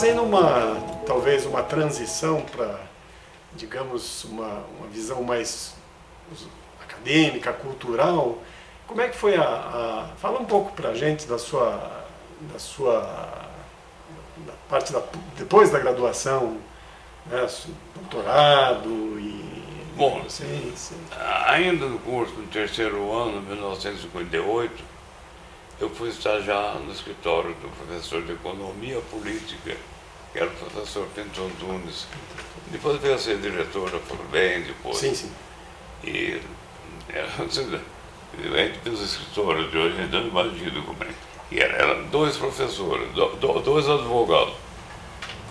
aí talvez uma transição para, digamos, uma visão mais acadêmica, cultural. Como é que foi fala um pouco para a gente da parte depois da graduação, né, doutorado e... Bom, ainda no curso do terceiro ano, 1958, eu fui estagiar no escritório do professor de Economia Política, que era o professor Pinto Antunes. Depois veio a ser diretor da FURBEM, depois. Sim. E a gente vê os escritórios de hoje, ainda não imagino como é. E eram dois professores, dois advogados.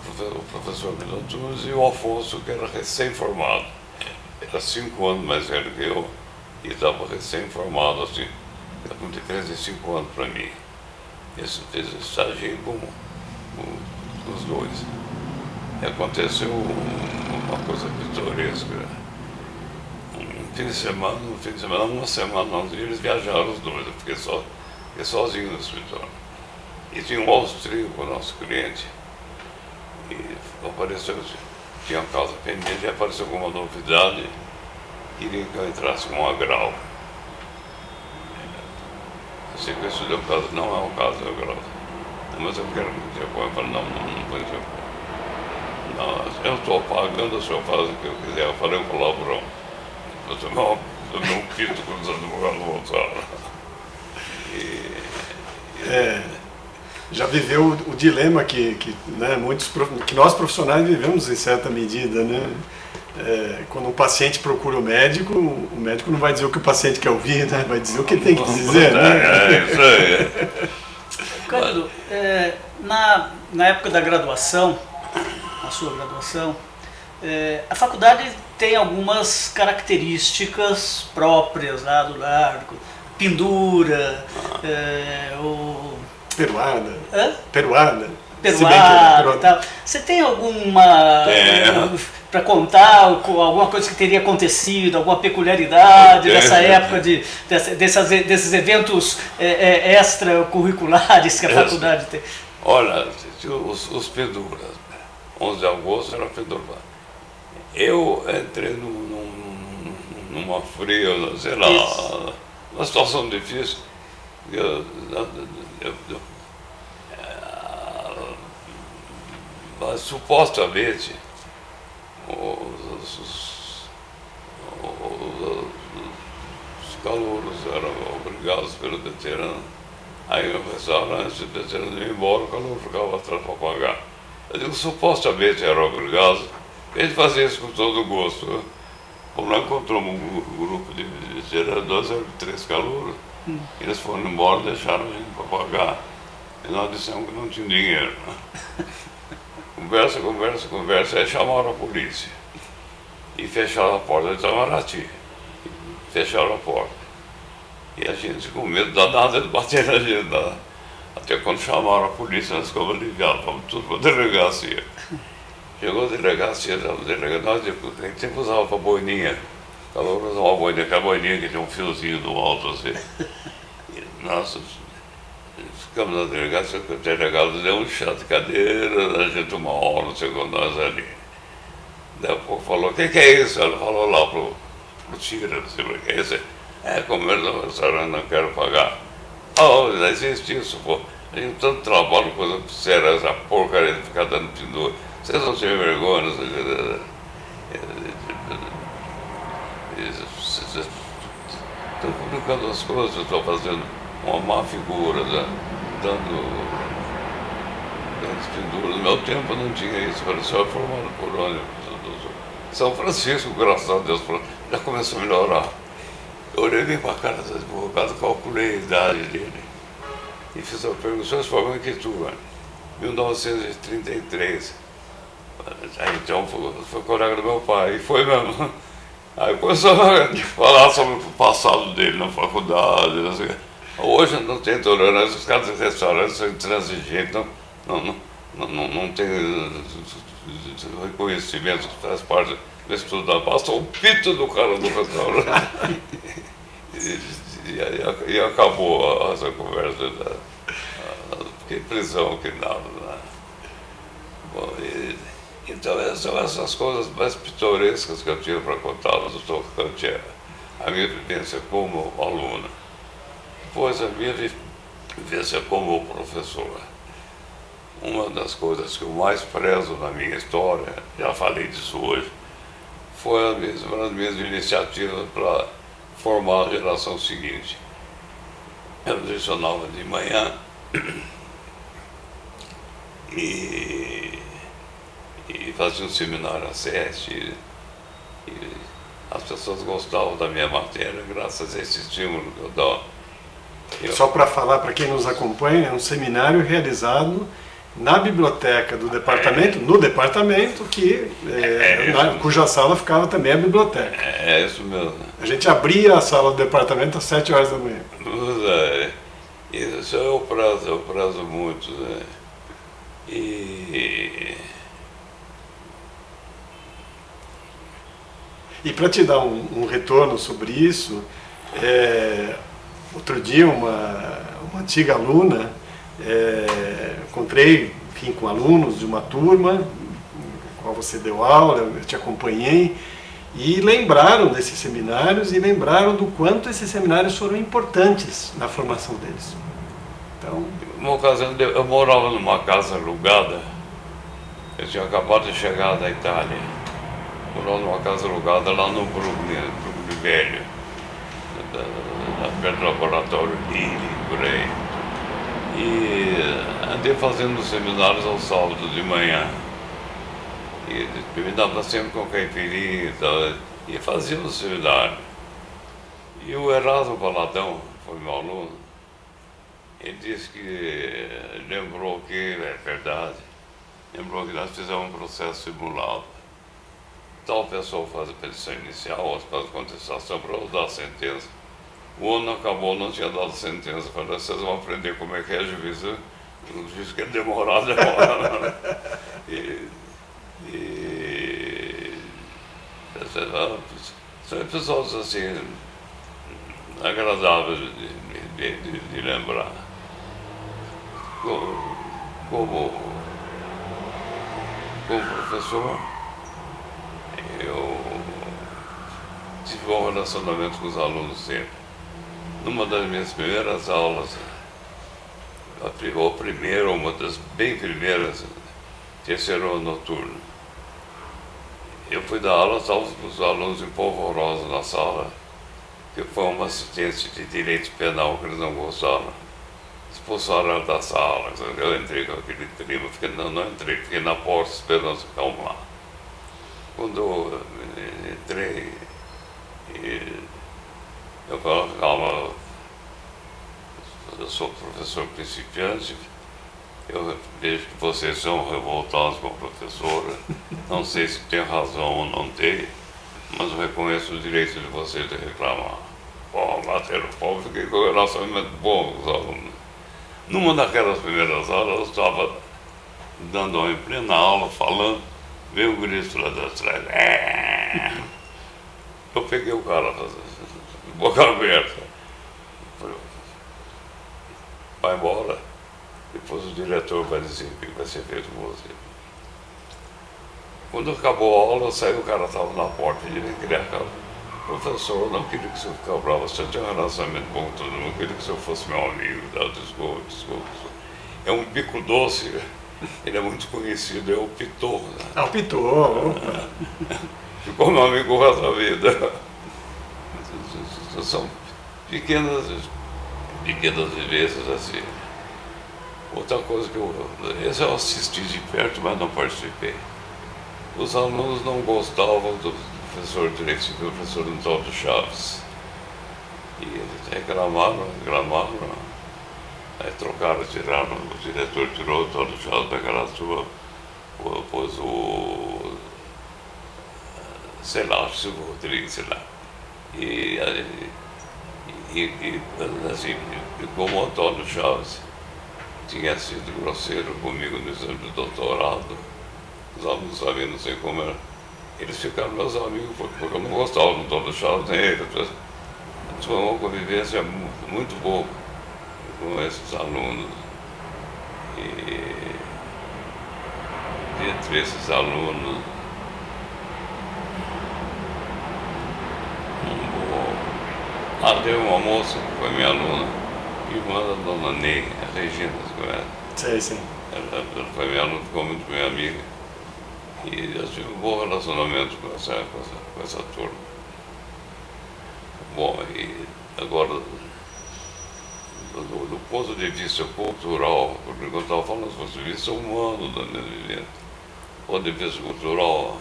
O professor Pinto Antunes e o Afonso, que era recém-formado. Era 5 anos mais velho que eu e estava recém-formado, assim. Era uma diferença de 5 anos para mim. Esse fez estágio com os dois. E aconteceu uma coisa pitoresca. Um fim de semana, uma semana antes, eles viajaram os dois. Eu fiquei sozinho no escritório. E tinha um austríaco, nosso cliente, e apareceu, tinha uma causa pendente, e apareceu com uma novidade, queria que eu entrasse com um agrau. Eu sei que eu estudei o caso, não é um caso de agrau. Mas eu quero que você põe. Eu falei, não põe você põe. Não, eu estou pagando, o senhor faz o que eu quiser. Eu falei com o palavrão. Eu tomei um pito quando os advogados voltaram. Já viveu o dilema que nós profissionais vivemos em certa medida, né? Quando um paciente procura o médico não vai dizer o que o paciente quer ouvir, né? Vai dizer o que ele tem que dizer, né? Isso aí. Cândido, na época da graduação, a sua graduação, a faculdade tem algumas características próprias lá do largo, pendura, peruada. Hã? Peruada. Peruada e tal. Você tem alguma... para contar alguma coisa que teria acontecido, alguma peculiaridade dessa época, desses eventos extracurriculares que a faculdade tem? Olha, os penduras, 11 de agosto era pendura. Eu entrei numa fria, sei lá, uma situação difícil. Mas supostamente os calouros eram obrigados pelo veterano. Aí o restaurante, o veterano ia embora, o calouro ficava atrás para pagar. Eu digo, supostamente eram obrigados, a gente fazia isso com todo gosto. Como nós encontramos um grupo de veteranos, eram 3 calouros, eles foram embora, deixaram a gente para pagar. E nós dissemos que não tinha dinheiro. Conversa, aí chamaram a polícia. E fecharam a porta de Itamaraty. Fecharam a porta. E a gente, com medo danado, eles bateram na gente. Até quando chamaram a polícia, nós ficamos aliviados, fomos tudo para a delegacia. Chegou a delegacia, nós sempre usava para boininha. Cada hora usava uma boininha, aquela boininha que tinha um fiozinho do alto assim. E nós ficamos na delegacia, o delegado deu um chá de cadeira, a gente uma hora, chegou nós ali. Daí a pouco falou, o que é isso? Ela falou lá pro Tira, não sei o que é isso. Comércio no restaurante, não quero pagar. Não existe isso, pô. A gente tanto trabalho, coisa séria, essa porcaria de ficar dando pendura. Vocês não têm vergonha, não sei o que. Estou publicando as coisas, estou fazendo uma má figura, dando penduras. No meu tempo não tinha isso, parecia formado por ônibus. São Francisco, graças a Deus, já começou a melhorar. Eu olhei bem para a cara do advogado, calculei a idade dele e fiz a pergunta, vocês formam em que turma? 1933. Aí então foi colega do meu pai, e foi mesmo. Aí começou a falar sobre o passado dele na faculdade. Não sei. Hoje não tem tolerância, os caras de restaurante são intransigentes, não tem reconhecimento que faz parte do estudo da pasta, o pito do cara do restaurante. E acabou essa conversa. Fiquei em prisão, que nada. Né? Bom, então são essas coisas mais pitorescas que eu tive para contar do tocante a minha vivência como aluno. Depois a minha vivência como professor. Uma das coisas que eu mais prezo na minha história, já falei disso hoje, foi uma das minhas iniciativas para formar a geração seguinte. Eu lecionava de manhã e fazia um seminário às 7 e as pessoas gostavam da minha matéria graças a esse estímulo que eu dava. Só para falar para quem nos acompanha, é um seminário realizado na biblioteca do departamento, no departamento, cuja sala ficava também a biblioteca. É isso mesmo. A gente abria a sala do departamento às 7 horas da manhã. Isso eu prezo muito. Né? E para te dar um retorno sobre isso, outro dia uma antiga aluna, encontrei, enfim, com alunos de uma turma, com qual você deu aula, eu te acompanhei, e lembraram desses seminários e lembraram do quanto esses seminários foram importantes na formação deles. Então, uma ocasião, eu morava numa casa alugada, eu tinha acabado de chegar da Itália, morava numa casa alugada lá no Brooklyn Velho, perto do laboratório Lili, por aí. E andei fazendo seminários aos sábados de manhã. E me dava sempre com caipirinha e fazia um seminário. E o Erasmo Valadão, foi meu aluno, ele disse que lembrou que, é verdade, lembrou que nós fizemos um processo simulado. Tal pessoa faz a petição inicial, outra faz a contestação para dar a sentença. O ano acabou, não tinha dado sentença. Falei, vocês vão aprender como é que é juiz. O juiz que é demorado. São episódios assim, agradáveis de lembrar. Como professor, eu tive um bom relacionamento com os alunos sempre. Numa das minhas primeiras aulas, uma das bem primeiras, terceiro ano noturno, eu fui dar aula, estavam os alunos empolvorosos na sala, que foi uma assistente de direito penal que eles não gostaram. Expulsaram ela da sala. Eu entrei com aquele clima, não entrei, fiquei na porta esperando se acalmar. Quando eu entrei, eu falo, calma, eu sou professor principiante, eu vejo que vocês são revoltados com a professora, não sei se tem razão ou não tem, mas eu reconheço o direito de vocês de reclamar. Bom, bateram o pau, fiquei com um relacionamento bom com os alunos. Numa daquelas primeiras aulas, eu estava dando aula em plena aula, falando, veio um grito lá de trás. Eu peguei o cara, boca aberta. Vai embora, depois o diretor vai dizer o que vai ser feito com você. Quando acabou a aula, saiu, o cara estava na porta e ele queria acabar. Professor, eu não queria que o senhor ficasse bravo, você tinha um relacionamento bom com todo mundo, eu queria que o senhor fosse meu amigo, desculpa. É um bico doce, ele é muito conhecido, é o Pitot. Né? É o Pitot. Ficou meu amigo o resto da vida. São pequenas vivências assim. Outra coisa esse eu assisti de perto, mas não participei. Os alunos não gostavam do professor de Direito Civil, o professor Antônio Chaves. E eles reclamaram, aí trocaram, tiraram, o diretor tirou o Antônio Chaves daquela turma, pôs o, sei lá, o Silvio Rodrigues, sei lá. E assim, como o Antônio Chaves tinha sido grosseiro comigo no exame de doutorado, os alunos sabiam, não sei como era, eles ficaram meus amigos, porque eu não gostava do Antônio Chaves, nem ele. Foi uma convivência muito boa com esses alunos. entre esses alunos, teve uma moça que foi minha aluna, irmã da dona Ney, a Regina, você conhece? Sei, sim. Ela foi minha aluna, ficou muito minha amiga. E eu tive um bom relacionamento com essa turma. Bom, e agora, do ponto de vista cultural, porque eu estava falando do ponto de vista humano da minha vivência, do ponto de vista cultural,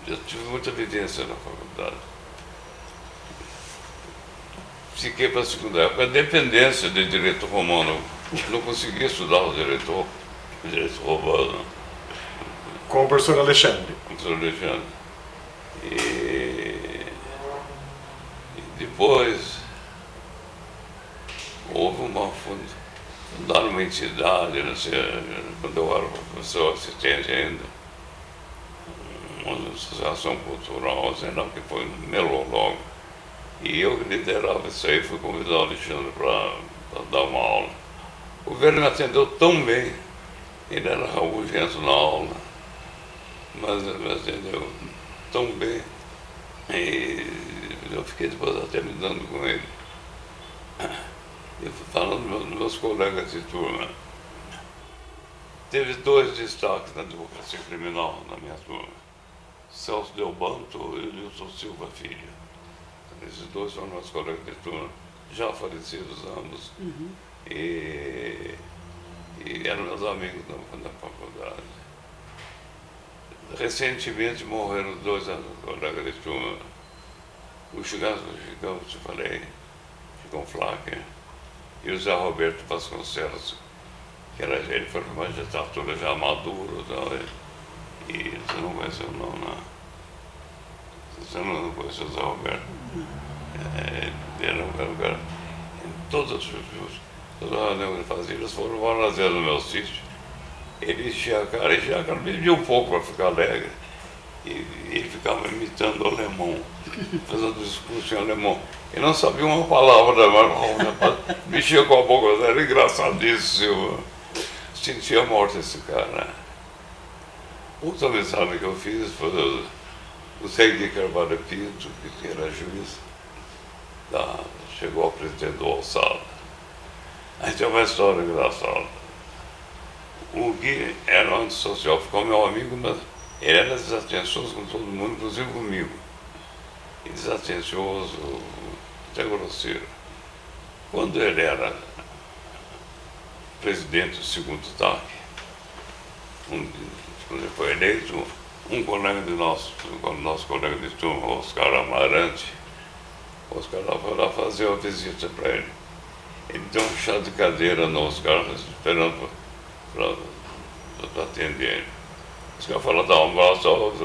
eu tive muita vivência na faculdade. Fiquei para a segunda época, a dependência de direito romano. Não consegui estudar o direito romano. Com o professor Alexandre. Com o professor Alexandre. E depois houve fundaram uma entidade, não sei, quando eu era professor assistente ainda, uma associação cultural, sei lá, que foi no Melolog. E eu que liderava isso aí, fui convidar o Alexandre para dar uma aula. O velho me atendeu tão bem, ele era rabugento na aula, mas me atendeu tão bem. E eu fiquei depois até me dando com ele. Eu fui falando dos meus colegas de turma. Teve dois destaques na advocacia criminal na minha turma. Celso Delbanto e Nilson Silva Filho. Esses dois foram meus colegas de turma, já falecidos ambos. Uhum. E eram meus amigos na faculdade. Recentemente morreram dois colegas de turma. O Chicão, te falei, Chicão Flacker, e o Zé Roberto Vasconcelos, que era ele foi uma magistratura já maduro, e você não conheceu não, não. Você não conheceu o Zé Roberto? Ele era um cara, em todas as reuniões que ele fazia, eles foram várias vezes no meu sítio. Ele enchia a cara, bebia um pouco para ficar alegre. E ele ficava imitando o alemão, fazendo discurso em alemão. Ele não sabia uma palavra, mas mexia com a boca, era engraçadíssimo. Sentia a morte desse cara. Outra amizade que eu fiz foi o Zé de Carvalho Pinto, que era juiz, chegou a presidente do Alçada. Aí tem uma história engraçada. O Gui era um antissocial, ficou meu amigo, mas ele era desatencioso com todo mundo, inclusive comigo. E desatencioso, até grosseiro. Quando ele era presidente do segundo TAC, quando ele foi eleito, um colega de nosso colega de turma, Oscar Amarante, Oscar foi lá fazer uma visita para ele. Ele deu um chá de cadeira no Oscar, esperando para atender ele. Os caras falaram, dá um abraço aos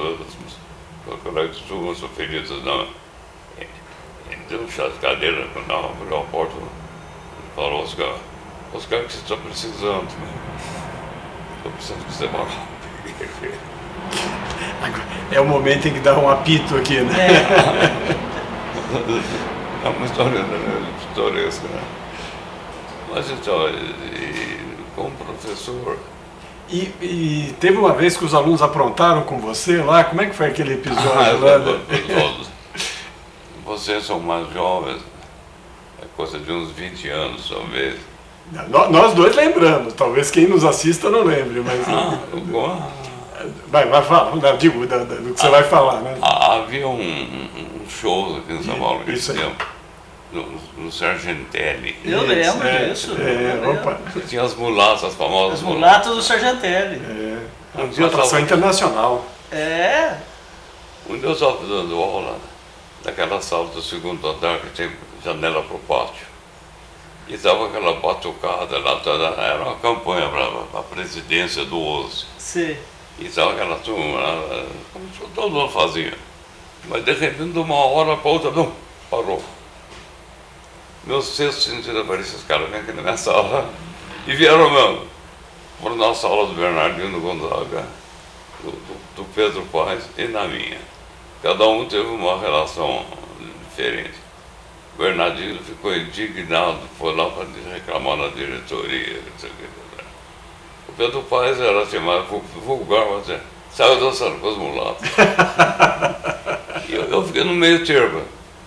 colegas de turma, sou feliz. Não. Ele deu um chá de cadeira, quando abriu a porta, ele falou, Oscar, o que você está precisando? Estou precisando que você vá lá. É o momento em que dá um apito aqui, né? É uma história pitoresca, né? Mas então, como professor... E teve uma vez que os alunos aprontaram com você lá? Como é que foi aquele episódio lá? Vocês são mais jovens, é coisa de uns 20 anos, talvez. Nós dois lembramos, talvez quem nos assista não lembre, mas... Vai falar, digo, do que você vai falar, né? Havia um show aqui em São Paulo, nesse tempo, no Sargentelli. Eu lembro disso. Opa. Tinha as mulatas, as famosas. As mulatas do Sargentelli. Um dia atração internacional. Um dia eu estava dando aula naquela sala do segundo andar que tem janela para o pátio. E estava aquela batucada lá, era uma campanha para a presidência do OSE. Sim. E estava aquela turma lá, como todo mundo fazia. Mas de repente, de uma hora para outra, não, parou. Meu sexto sentido apareceu, esses caras vêm aqui na minha sala e vieram mesmo. Foram na sala do Bernardino Gonzaga, do Pedro Paes e na minha. Cada um teve uma relação diferente. O Bernardino ficou indignado, foi lá para reclamar na diretoria, etc. Pedro Paes era assim, mais vulgar, mas saiu dançando com os mulatos. E eu fiquei no meio termo.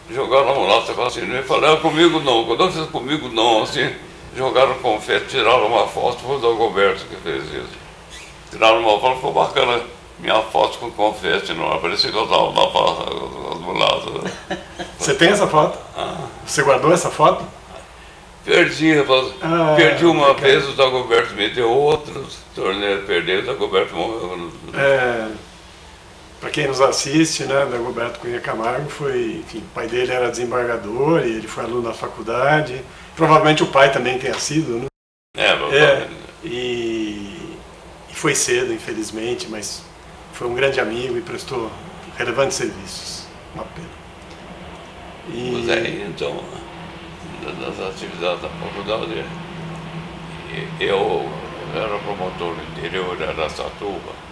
Jogaram a mulata com assim, e falei, comigo não. Quando eu fiz comigo não, assim, jogaram confete, tiraram uma foto, foi o Dagoberto que fez isso. Tiraram uma foto, ficou bacana. Minha foto com confete, não parecia que eu estava lá para as mulatas. Você tem essa foto? Você guardou essa foto? Perdi, perdi uma cara. vez, o Dagoberto me deu outra, tornei a perder, o Dagoberto morreu. Para quem nos assiste, né, Dagoberto Cunha Camargo foi, enfim, o pai dele era desembargador e ele foi aluno da faculdade. Provavelmente o pai também tenha sido, né? E foi cedo, infelizmente, mas foi um grande amigo e prestou relevantes serviços. Uma pena. Mas aí, então, nas atividades da faculdade, eu era promotor no interior de Araçatuba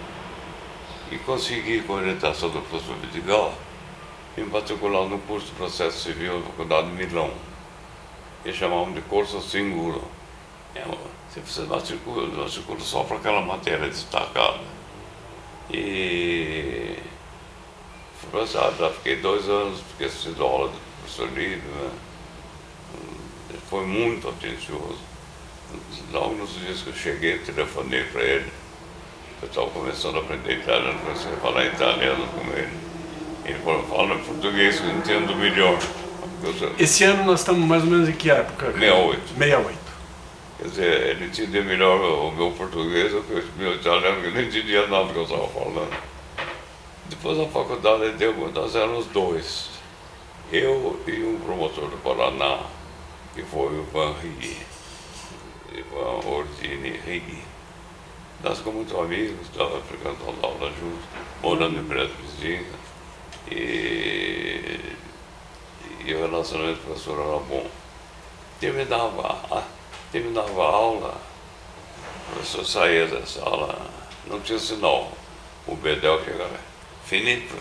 e consegui, com a orientação do professor Vidigal, me matricular no curso de processo civil na faculdade de Milão, que chamavam de curso Singulo. Você precisa matricula só para aquela matéria destacada. E já fiquei 2 anos, fiquei assistindo aula do professor Líbio, né? Ele foi muito atencioso. Logo nos dias que eu cheguei, telefonei para ele. Eu estava começando a aprender italiano, comecei a falar italiano com ele. Ele falou, fala em português que eu entendo melhor. Esse ano nós estamos mais ou menos em que época? 68. 68. Quer dizer, ele entendia melhor o meu português do que o meu italiano, que eu não entendia nada do que eu estava falando. Depois da faculdade, nós éramos 2. Eu e um promotor do Paraná, que foi o Ivan Righi, Ivan Ordini Righi. Nós ficamos muito amigos, estávamos frequentando aula juntos, morando em prédio vizinho. E o relacionamento com o professor era bom. Terminava a aula, o professor saía da sala, não tinha sinal. O Bedel chegava, finito,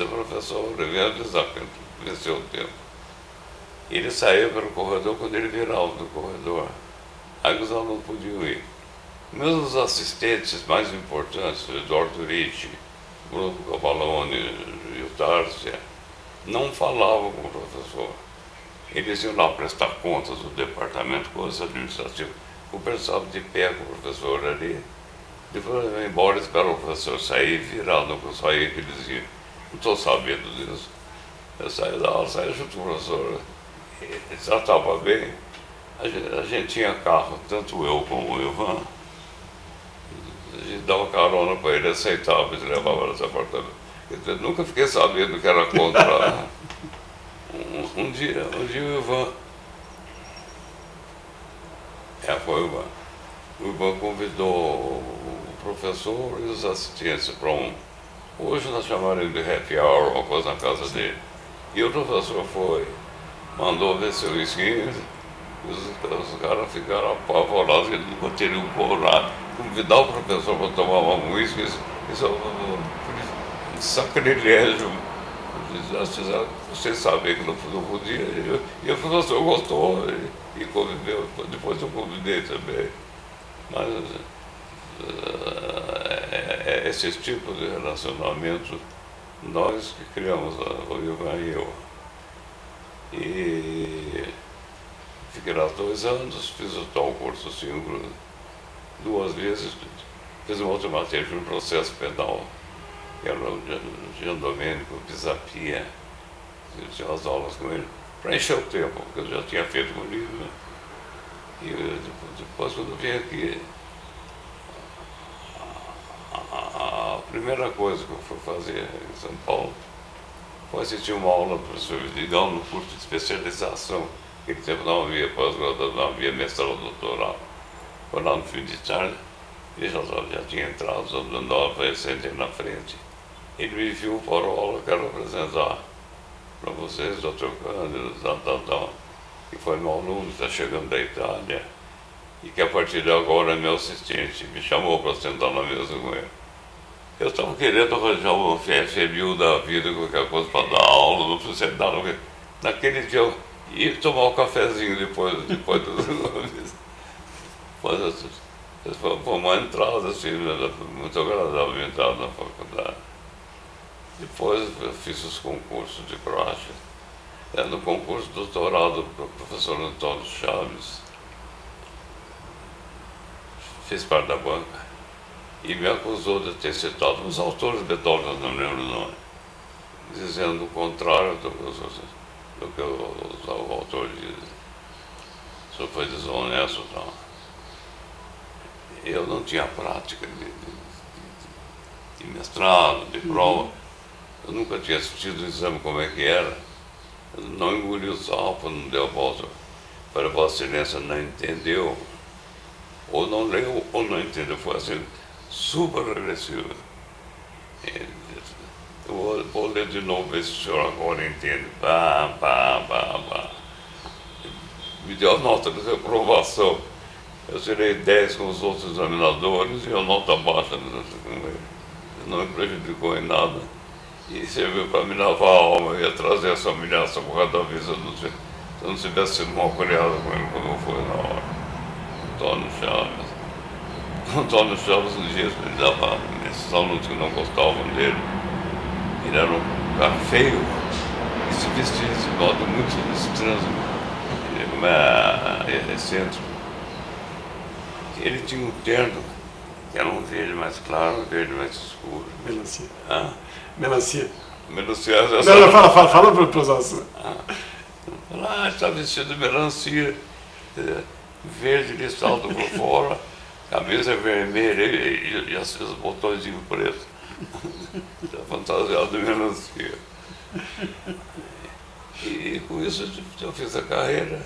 professor, ele veio avisar que venceu o tempo. Ele saía pelo corredor, quando ele virava do corredor, aí os alunos podiam ir. Mesmo os assistentes mais importantes, o Eduardo Ricci, o Bruno Cavalone e o Tárcia, não falavam com o professor. Eles iam lá prestar contas do departamento, coisas administrativas, conversavam de pé com o professor ali. Depois eu ia embora, esperava o professor sair, virado com o sair, que ele dizia, não estou sabendo disso. Eu saí da aula, saí junto com o professor, ele já estava bem. A gente tinha carro, tanto eu como o Ivan. A gente dava carona para ele, aceitava e levava no apartamento. Eu nunca fiquei sabendo que era contra. Um dia o Ivan. Foi o Ivan. O Ivan convidou o professor e os assistentes para hoje nós chamaremos de happy hour, uma coisa na casa dele. E o professor foi, mandou ver seu whisky, os caras ficaram apavorados, que ele nunca teriam coragem. Convidar o professor para tomar um whisky, isso é um sacrilégio. Vocês sabem que não podia. E o professor gostou e conviveu. Depois eu convidei também. Mas esses tipos de relacionamento, nós que criamos, o Ivan e eu. E fiquei lá 2 anos, fiz o tal curso símbolo 2 vezes, fiz uma outra matéria de um processo penal, que era o Jean Domênico Pisapia, tinha as aulas com ele, para encher o tempo, porque eu já tinha feito o livro. Né? E depois, quando eu vim aqui, a primeira coisa que eu fui fazer em São Paulo foi assistir uma aula do professor Vidigal no curso de especialização. Naquele tempo não havia pós-graduação, não havia mestrado, doutorado. Foi lá no fim de tarde, ele já tinha entrado, dando aula para ele, sentei na frente. Ele me viu para a aula, quero apresentar para vocês, doutor Cândido, que foi meu aluno, está chegando da Itália, e que a partir de agora é meu assistente, me chamou para sentar na mesa com ele. Eu estava querendo arranjar um FMU da vida, qualquer coisa para dar aula, não precisa sentar, não. Naquele dia eu ia tomar um cafezinho depois do... Foi uma entrada assim, muito agradável a entrada na faculdade. Depois eu fiz os concursos de praxe. No concurso de doutorado para o professor Antônio Chaves, fiz parte da banca e me acusou de ter citado os autores de Beethoven, não lembro o nome, dizendo o contrário do que os autores dizem. Isso foi desonesto e tal. Eu não tinha prática de mestrado, de prova. Eu nunca tinha assistido o exame como é que era. Eu não engoli o sapo, não deu volta para Vossa Excelência, não entendeu. Ou não leu, ou não entendeu. Foi assim, super agressivo. Eu vou ler de novo, ver se o senhor agora entende. Pá, pá, pá, pá. Me deu a nota de reprovação. Eu tirei 10 com os outros examinadores e a nota baixa não me prejudicou em nada. E serviu para me lavar a alma. Eu ia trazer essa humilhação por causa da vida, se eu não tivesse sido mal criado com ele como foi na hora. Antônio Chaves um dia ele dava esses alunos que não gostavam dele. Ele era um cara feio e se vestia de modo muito estranho. Ele é excêntrico. Ele tinha um terno que era um verde mais claro, um verde mais escuro. Melancia. Ah? Melancia. Melancia. Não, fala para os nossos. Está vestido de melancia, verde listrado por fora, camisa vermelha e os botões pretos. Está fantasiado de melancia. E com isso eu fiz a carreira.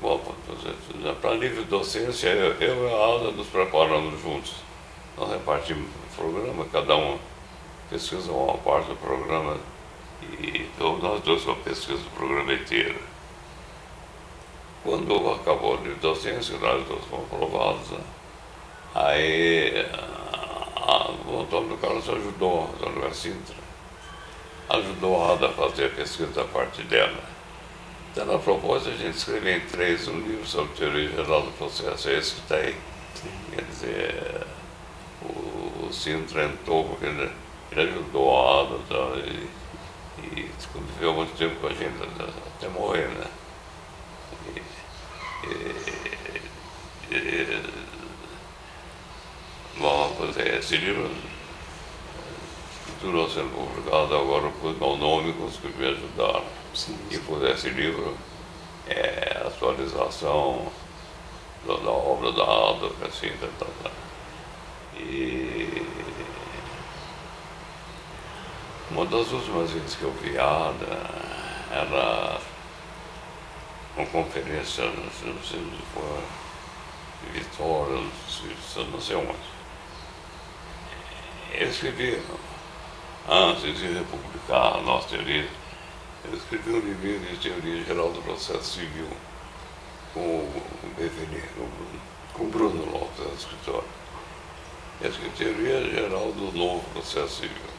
Bom, para nível de docência, eu e a Alda nos preparamos juntos. Nós repartimos o programa, cada um pesquisa uma parte do programa e nós dois vamos pesquisa do programa inteiro. Quando acabou a nível de docência, nós dois fomos aprovados, né? Aí o Antônio Carlos ajudou, o Antônio Sintra, ajudou a Ada a fazer a pesquisa da parte dela. Então, na proposta, a gente escreveu em 3 um livro sobre teoria geral do processo, é esse que está aí. Quer dizer, o Sintra entrou porque ele ajudou a Ada e conviveu muito tempo com a gente, até morrer, né? Bom, esse livro continuou sendo publicado, agora pus meu nome com os que me ajudaram. Sim. E por esse livro é a atualização da obra da Alda, assim, E uma das últimas vezes que eu vi a Ada era uma conferência, não sei se foi Vitória, não sei onde. Eu escrevi, antes de republicar a nossa teoria, eu escrevi um livro de teoria geral do processo civil com o Beverly, com o Bruno Lopes, no escritório. Eu escrevi teoria geral do novo processo civil.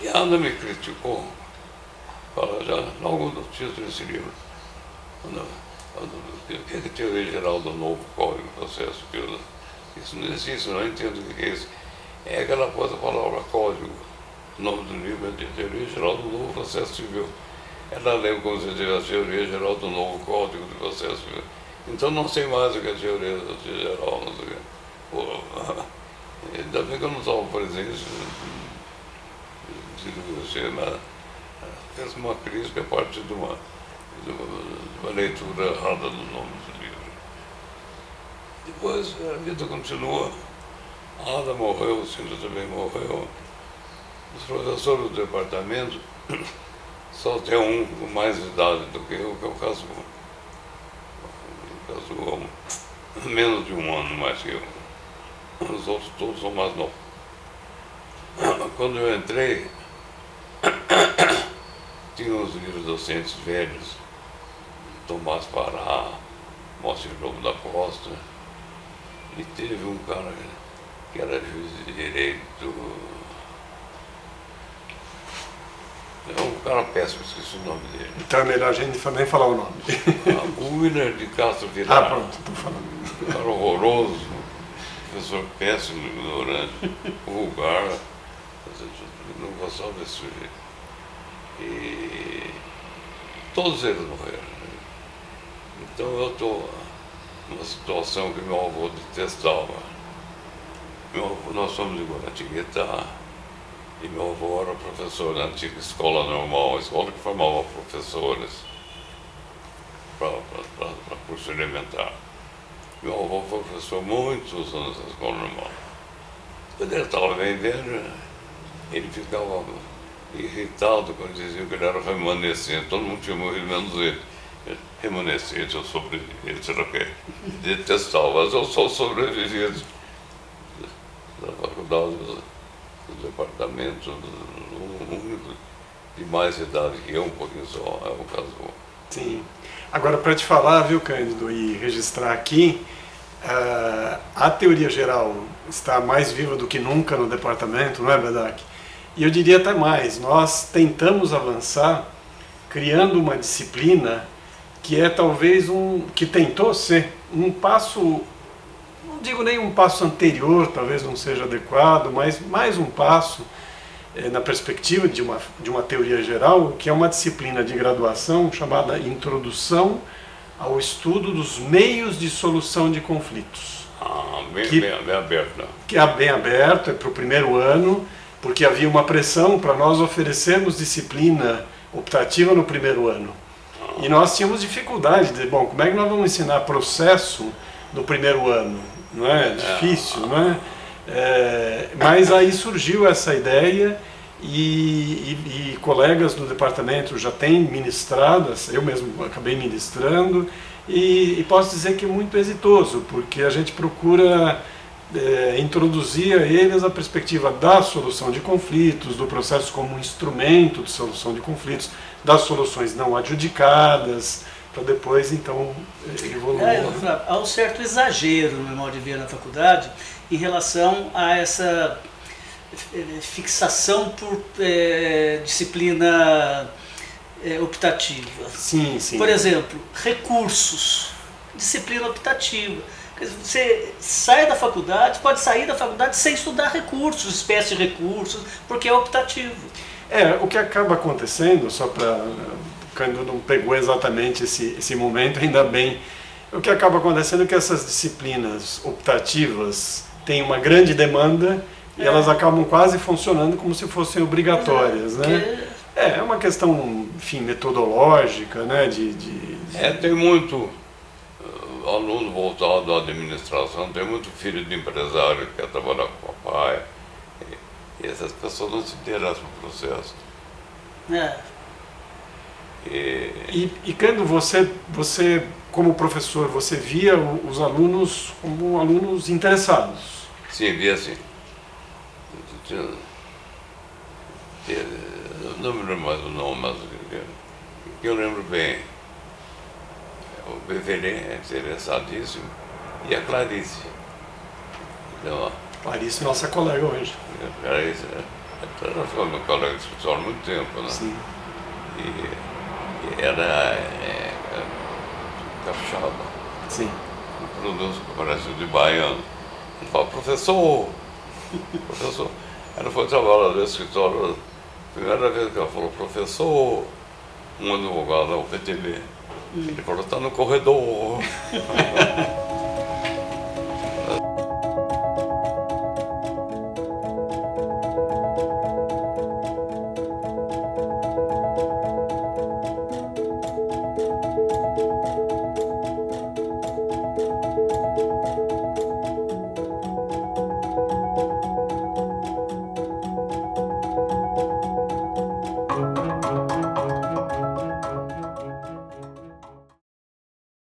E a Ana me criticou, fala já logo no título desse livro, o que é teoria geral do novo Código do Processo Civil? Isso não existe, eu não entendo o que é isso. É aquela coisa, a palavra código. O nome do livro é de Teoria Geral do Novo Processo Civil. Ela lembra como se diz a Teoria Geral do Novo Código do Processo Civil. Então não sei mais o que é Teoria Geral, não sei o que. Pô, ainda bem que eu não estava presente, mas fez uma crítica a partir de uma leitura errada do nome do livro. Depois a vida continua. A Ada morreu, o Cinto também morreu. Os professores do departamento, só tem um com mais idade do que eu, que é o Casulo. O Casulo menos de um ano mais que eu. Os outros todos são mais novos. Quando eu entrei, tinha uns livros docentes velhos, Tomás Pará, Moacir Lobo da Costa, e teve um cara que era juiz de direito, É um cara péssimo, esqueci o nome dele. Então é melhor a gente nem falar o nome. O Willer de Castro Vilar. Ah, pronto, estou falando. Um cara horroroso, professor péssimo, ignorante, vulgar. Não gostava desse sujeito. E todos eles morreram. Então eu estou numa situação que meu avô detestava. Nós somos de Guaratinguetá e meu avô era professor da antiga escola normal, a escola que formava professores para curso elementar. Meu avô foi professor muitos anos na escola normal. Quando ele estava bem velho, ele ficava irritado quando diziam que ele era remanescente. Todo mundo tinha morrido menos ele. Remanescente, eu sobrevivi, sei lá o que. Detestava, mas eu sou sobrevivido da faculdade, do departamento, único de mais idade que eu, um pouquinho só, é o caso. Sim. Agora, para te falar, viu, Cândido, e registrar aqui, a teoria geral está mais viva do que nunca no departamento, não é, Bedak? E eu diria até mais, nós tentamos avançar criando uma disciplina que é talvez que tentou ser um passo, não digo nem um passo anterior, talvez não seja adequado, mas mais um passo na perspectiva de uma teoria geral, que é uma disciplina de graduação chamada Introdução ao Estudo dos Meios de Solução de Conflitos. Bem aberto, né? Que é bem aberto, é para o primeiro ano, porque havia uma pressão para nós oferecermos disciplina optativa no primeiro ano. E nós tínhamos dificuldade de, bom, como é que nós vamos ensinar processo no primeiro ano? Não é difícil, não é? Mas aí surgiu essa ideia e colegas do departamento já têm ministrado, eu mesmo acabei ministrando, e posso dizer que é muito exitoso, porque a gente procura introduzir a eles a perspectiva da solução de conflitos, do processo como um instrumento de solução de conflitos, das soluções não adjudicadas, para depois, então, evoluir. Há um certo exagero, no meu modo de ver, na faculdade, em relação a essa fixação por disciplina optativa. Sim, sim. Por exemplo, recursos, disciplina optativa. Você sai da faculdade, pode sair da faculdade sem estudar recursos, espécie de recursos, porque é optativo. O que acaba acontecendo, só para... O Cândido não pegou exatamente esse momento, ainda bem. O que acaba acontecendo é que essas disciplinas optativas têm uma grande demanda e elas acabam quase funcionando como se fossem obrigatórias, né? É uma questão, enfim, metodológica, né? Tem muito aluno voltado à administração, tem muito filho de empresário que quer trabalhar com o papai, e essas pessoas não se interessam no processo. E Cândido, você como professor, você via os alunos como alunos interessados? Sim, via sim. Eu não me lembro mais o nome, mas que eu lembro bem. O Beverê é interessadíssimo e a Clarice. Então, Clarice, nossa colega hoje. A Clarice, ela foi meu colega de escritório há muito tempo, né? Sim. E ela é capixaba. Sim. Um produto que parece de baiano. Ele fala, professor. Ela foi trabalhar no escritório, a primeira vez que ela falou, professor, um advogado, o PTB. Ele falou, está no corredor.